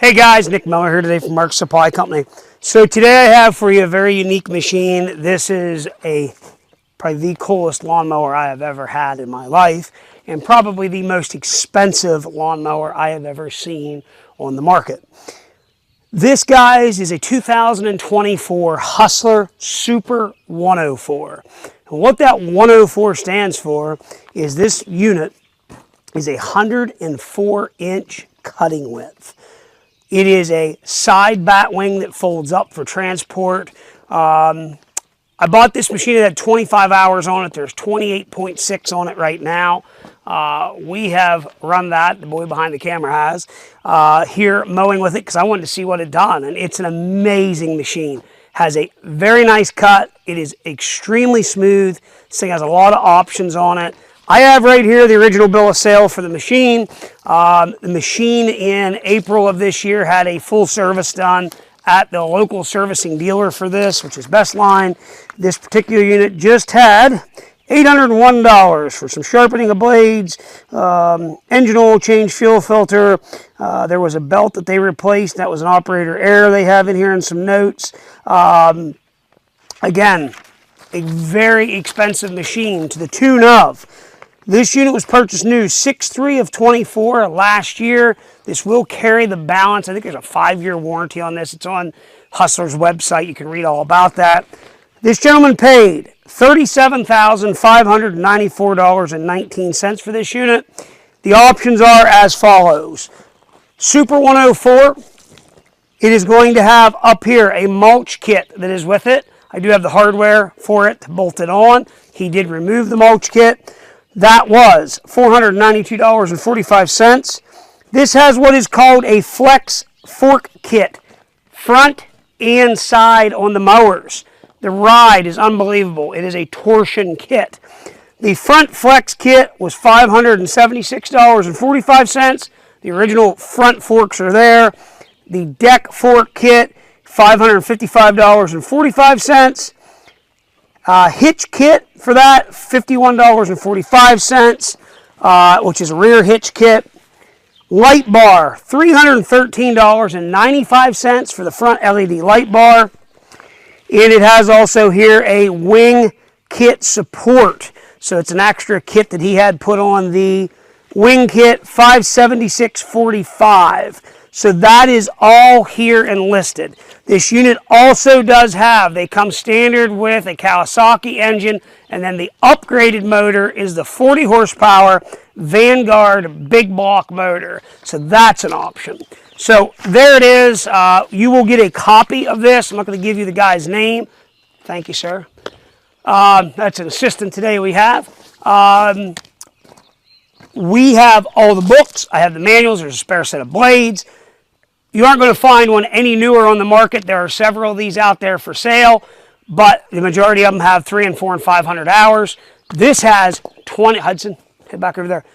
Hey guys, Nick Mower here today from Mark's Supply Company. So today I have for you a very unique machine. This is probably the coolest lawnmower I have ever had in my life, and probably the most expensive lawnmower I have ever seen on the market. This, guys, is a 2024 Hustler Super 104. And what that 104 stands for is this unit is a 104-inch cutting width. It is a side bat wing that folds up for transport. I bought this machine that had 25 hours on it. There's 28.6 on it right now. We have run that, the boy behind the camera has, here mowing with it because I wanted to see what it done. And it's an amazing machine. Has a very nice cut. It is extremely smooth. This thing has a lot of options on it. I have right here the original bill of sale for the machine. The machine in April of this year had a full service done at the local servicing dealer for this, which is Bestline. This particular unit just had $801 for some sharpening of blades, engine oil change, fuel filter. There was a belt that they replaced. That was an operator error they have in here in some notes. Again, a very expensive machine to the tune of, this unit was purchased new 6/3 of 24 last year. This will carry the balance. I think there's a 5-year warranty on this. It's on Hustler's website. You can read all about that. This gentleman paid $37,594.19 for this unit. The options are as follows. Super 104, it is going to have up here a mulch kit that is with it. I do have the hardware for it to bolt it on. He did remove the mulch kit. That was $492.45. This has what is called a flex fork kit, front and side on the mowers. The ride is unbelievable. It is a torsion kit. The front flex kit was $576.45. The original front forks are there. The deck fork kit, $555.45. Hitch kit for that, $51.45, which is a rear hitch kit. Light bar, $313.95 for the front LED light bar. And it has also here a wing kit support. So it's an extra kit that he had put on the wing kit, $576.45. So that is all here and listed. This unit also does have, they come standard with a Kawasaki engine, and then the upgraded motor is the 40 horsepower Vanguard big block motor. So that's an option. So there it is. You will get a copy of this. I'm not going to give you the guy's name. Thank you, sir. That's an assistant today we have. We have all the books. I have the manuals. There's a spare set of blades. You aren't going to find one any newer on the market. There are several of these out there for sale, but the majority of them have 300, 400, and 500 hours. This has 20, Hudson, head back over there.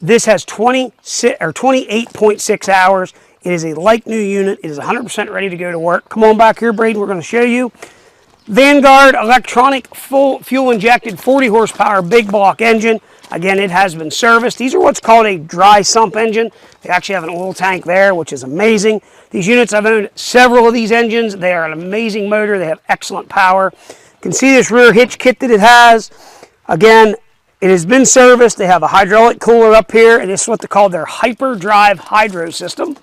This has 28.6 hours. It is a like new unit. It is 100% ready to go to work. Come on back here, Braden. We're going to show you. Vanguard electronic fuel injected 40 horsepower big block engine. Again, it has been serviced. These are what's called a dry sump engine. They actually have an oil tank there, which is amazing. These units, I've owned several of these engines. They are an amazing motor. They have excellent power. You can see this rear hitch kit that it has. Again, it has been serviced. They have a hydraulic cooler up here, and this is what they call their Hyper Drive hydro system.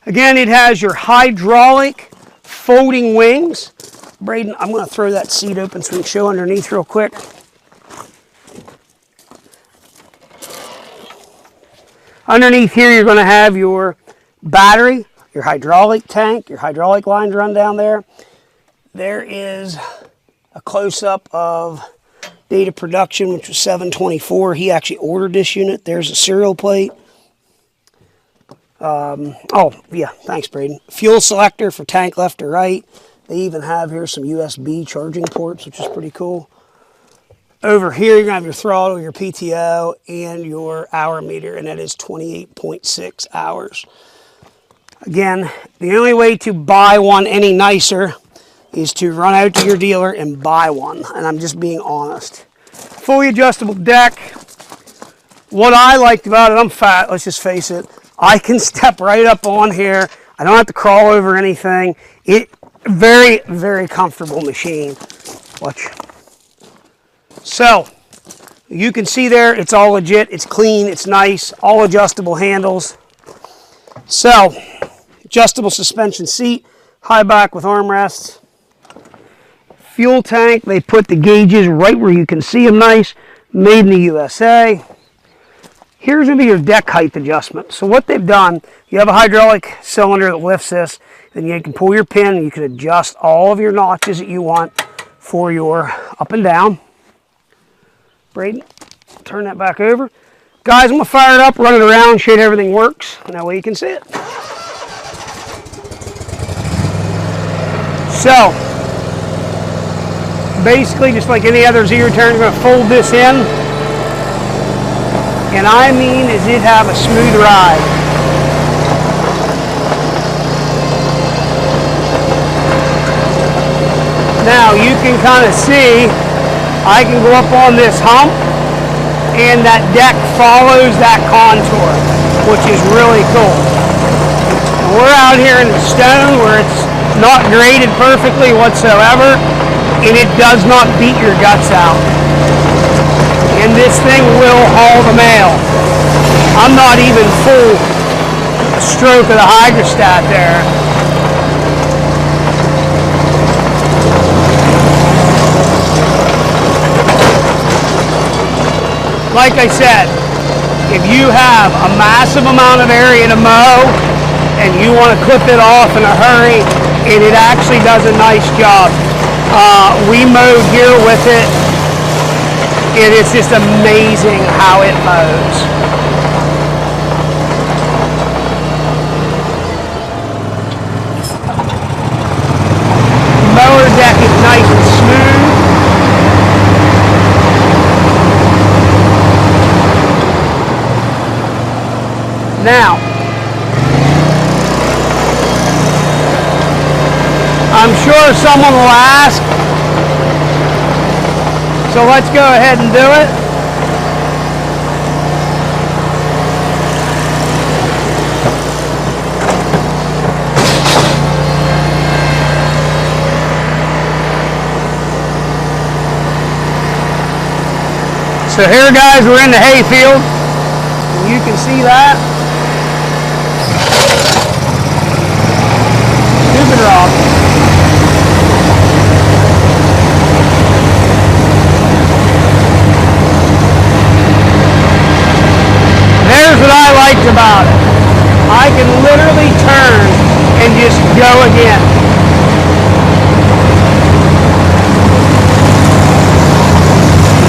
Again, it has your hydraulic folding wings. Braden, I'm going to throw that seat open so we can show underneath real quick. Underneath here, you're going to have your battery, your hydraulic tank, your hydraulic lines run down there. There is a close-up of date of production, which was 7/24. He actually ordered this unit. There's a serial plate. Oh, yeah, thanks, Braden. Fuel selector for tank left or right. They even have here some USB charging ports, which is pretty cool. Over here, you're going to have your throttle, your PTO, and your hour meter, and that is 28.6 hours. Again, the only way to buy one any nicer is to run out to your dealer and buy one, and I'm just being honest. Fully adjustable deck. What I liked about it, I'm fat, let's just face it. I can step right up on here. I don't have to crawl over anything. Very, very comfortable machine. Watch. So, you can see there, it's all legit, it's clean, it's nice, all adjustable handles. So, adjustable suspension seat, high back with armrests. Fuel tank, they put the gauges right where you can see them nice, made in the USA. Here's going to be your deck height adjustment. So what they've done, you have a hydraulic cylinder that lifts this, then you can pull your pin and you can adjust all of your notches that you want for your up and down. Braden, turn that back over. Guys, I'm going to fire it up, run it around, show you everything works, and that way you can see it. So, basically, just like any other Z-return, you're going to fold this in. And I mean, is it have a smooth ride. Now, you can kind of see, I can go up on this hump, and that deck follows that contour, which is really cool. And we're out here in the stone where it's not graded perfectly whatsoever, and it does not beat your guts out. And this thing will haul the mail. I'm not even full stroke of the hydrostat there. Like I said, if you have a massive amount of area to mow and you want to clip it off in a hurry, and it actually does a nice job. We mowed here with it, and it's just amazing how it mows. Mower deck is nice and smooth. Now, I'm sure someone will ask, so let's go ahead and do it. So here, guys, we're in the hayfield. You can see that. Stupid rock. There's what I liked about it. I can literally turn and just go again.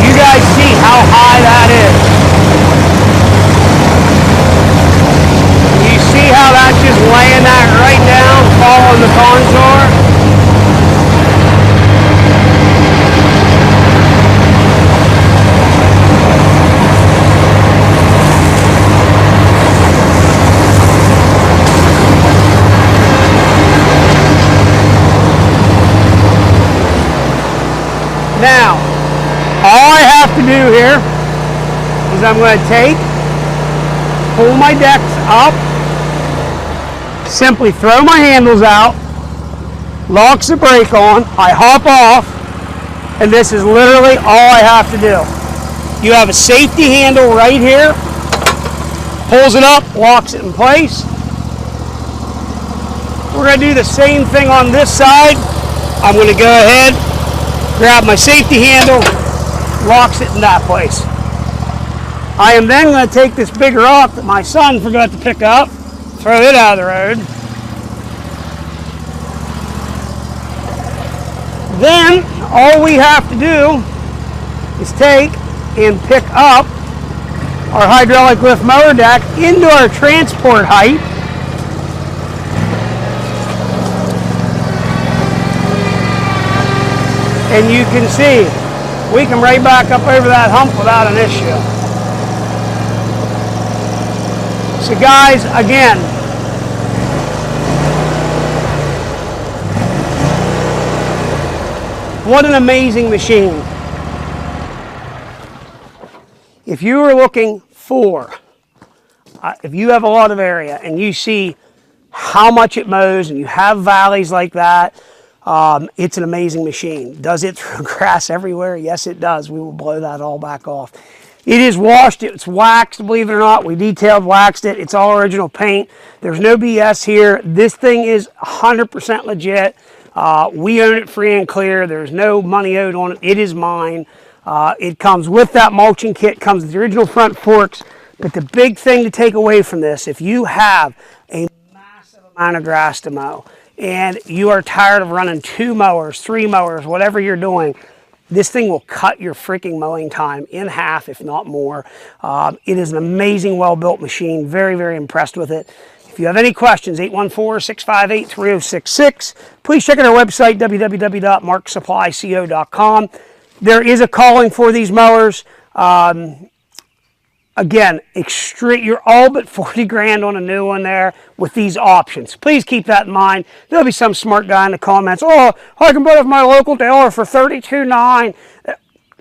You guys see how high that is. You see how that's just laying that right down, following the contour? Now, all I have to do here is I'm going to pull my decks up, simply throw my handles out, locks the brake on, I hop off, and this is literally all I have to do. You have a safety handle right here, pulls it up, locks it in place. We're going to do the same thing on this side. I'm going to go ahead, grab my safety handle, locks it in that place. I am then going to take this big rock that my son forgot to pick up, throw it out of the road. Then all we have to do is take and pick up our hydraulic lift mower deck into our transport height. And you can see, we come right back up over that hump without an issue. So guys, again, what an amazing machine. If you are looking for if you have a lot of area and you see how much it mows and you have valleys like that, it's an amazing machine. Does it throw grass everywhere? Yes, it does. We will blow that all back off. It is washed. It's waxed, believe it or not. We detailed waxed it. It's all original paint. There's no BS here. This thing is 100% legit. We own it free and clear. There's no money owed on it. It is mine. It comes with that mulching kit. Comes with the original front forks. But the big thing to take away from this, if you have a massive amount of grass to mow and you are tired of running 2 mowers, 3 mowers, whatever you're doing, this thing will cut your freaking mowing time in half, if not more. It is an amazing, well-built machine. Very, very impressed with it. If you have any questions, 814-658-3066. Please check out our website, www.marksupplyco.com. There is a calling for these mowers. Again, you're all but 40 grand on a new one there with these options. Please keep that in mind. There'll be some smart guy in the comments, oh, I can buy it from my local dealer for $32,900.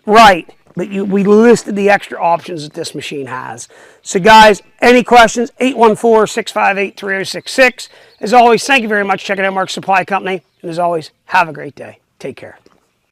Right, but we listed the extra options that this machine has. So guys, any questions, 814-658-3066. As always, thank you very much for checking out Mark's Supply Company. And as always, have a great day. Take care.